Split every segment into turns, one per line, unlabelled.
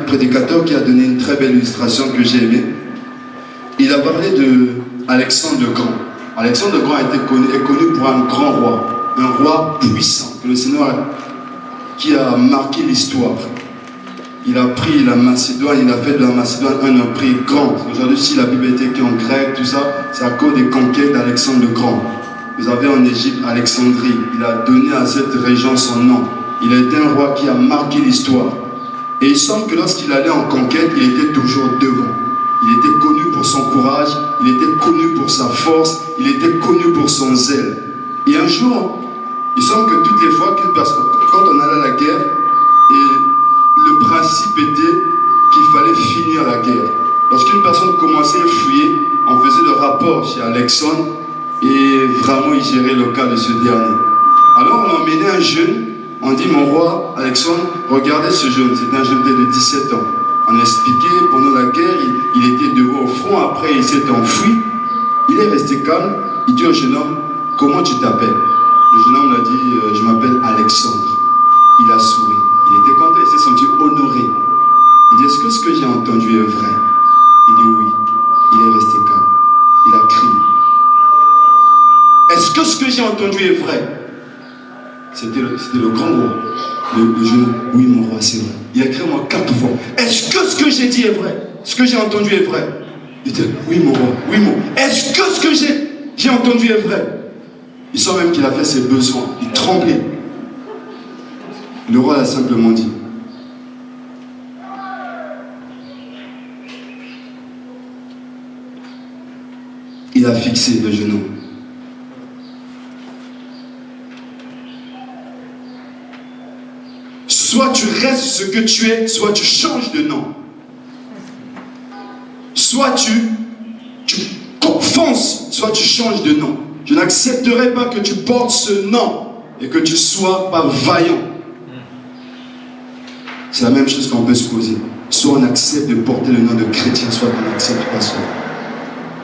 prédicateur qui a donné une très belle illustration que j'ai aimée. Il a parlé de Alexandre le Grand. Alexandre le Grand est connu pour un grand roi, un roi puissant, que le Seigneur qui a marqué l'histoire. Il a pris la Macédoine, il a fait de la Macédoine un empire grand. Aujourd'hui, si la Bible est écrite en grec, tout ça, c'est à cause des conquêtes d'Alexandre le Grand. Vous avez en Égypte Alexandrie, il a donné à cette région son nom. Il a été un roi qui a marqué l'histoire. Et il semble que lorsqu'il allait en conquête, il était toujours devant. Il était connu pour son courage, il était connu pour sa force, il était connu pour son zèle. Et un jour, il semble que toutes les fois qu'une personne, quand on allait à la guerre, et le principe était qu'il fallait finir la guerre. Lorsqu'une personne commençait à fuir, on faisait le rapport chez Alexandre et vraiment il gérait le cas de ce dernier. Alors on emmenait un jeune, on dit mon roi Alexandre, regardez ce jeune, c'était un jeune de 17 ans. On a expliqué, pendant la guerre, il était devant au front, après il s'est enfui. Il est resté calme, il dit au jeune homme, comment tu t'appelles? Le jeune homme l'a dit, je m'appelle Alexandre. Il a souri, il était content, il s'est senti honoré. Il dit, est-ce que ce que j'ai entendu est vrai? Il dit oui, il est resté calme, il a crié. Est-ce que ce que j'ai entendu est vrai? C'était le grand roi. Le jeune, oui mon roi, c'est vrai. Il a crié moi 4 fois. Est-ce que ce que j'ai dit est vrai? Ce que j'ai entendu est vrai? Il dit, oui mon roi, oui mon. Est-ce que ce que j'ai entendu est vrai? Il sent même qu'il a fait ses besoins. Il tremblait. Le roi l'a simplement dit. Il a fixé le genou. Soit tu restes ce que tu es, soit tu changes de nom. Soit tu fonces, soit tu changes de nom. Je n'accepterai pas que tu portes ce nom et que tu sois pas vaillant. C'est la même chose qu'on peut se poser. Soit on accepte de porter le nom de chrétien, soit on n'accepte pas cela.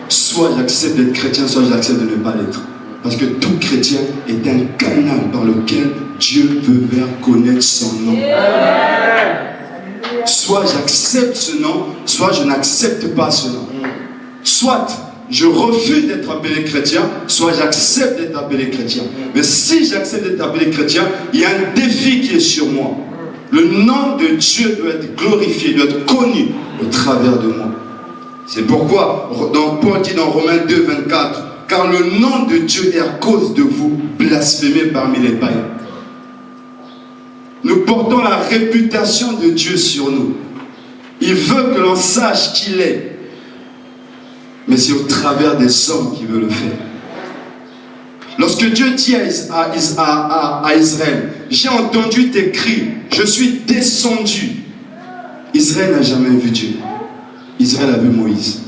Soit j'accepte d'être chrétien, soit j'accepte de ne pas l'être. Parce que tout chrétien est un canal par lequel Dieu veut faire connaître son nom. Soit j'accepte ce nom, soit je n'accepte pas ce nom. Soit je refuse d'être appelé chrétien, soit j'accepte d'être appelé chrétien. Mais si j'accepte d'être appelé chrétien, il y a un défi qui est sur moi. Le nom de Dieu doit être glorifié, doit être connu au travers de moi. C'est pourquoi Paul dit dans Romains 2, 24, car le nom de Dieu est à cause de vous blasphémé parmi les païens. Nous portons la réputation de Dieu sur nous. Il veut que l'on sache qui il est. Mais c'est au travers des hommes qui veut le faire. Lorsque Dieu dit à Israël, j'ai entendu tes cris, je suis descendu. Israël n'a jamais vu Dieu. Israël a vu Moïse.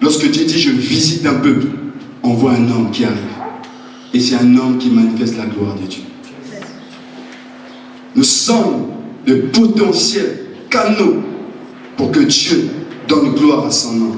Lorsque Dieu dit je visite un peuple, on voit un homme qui arrive. Et c'est un homme qui manifeste la gloire de Dieu. Nous sommes de potentiels canaux pour que Dieu donne gloire à son nom.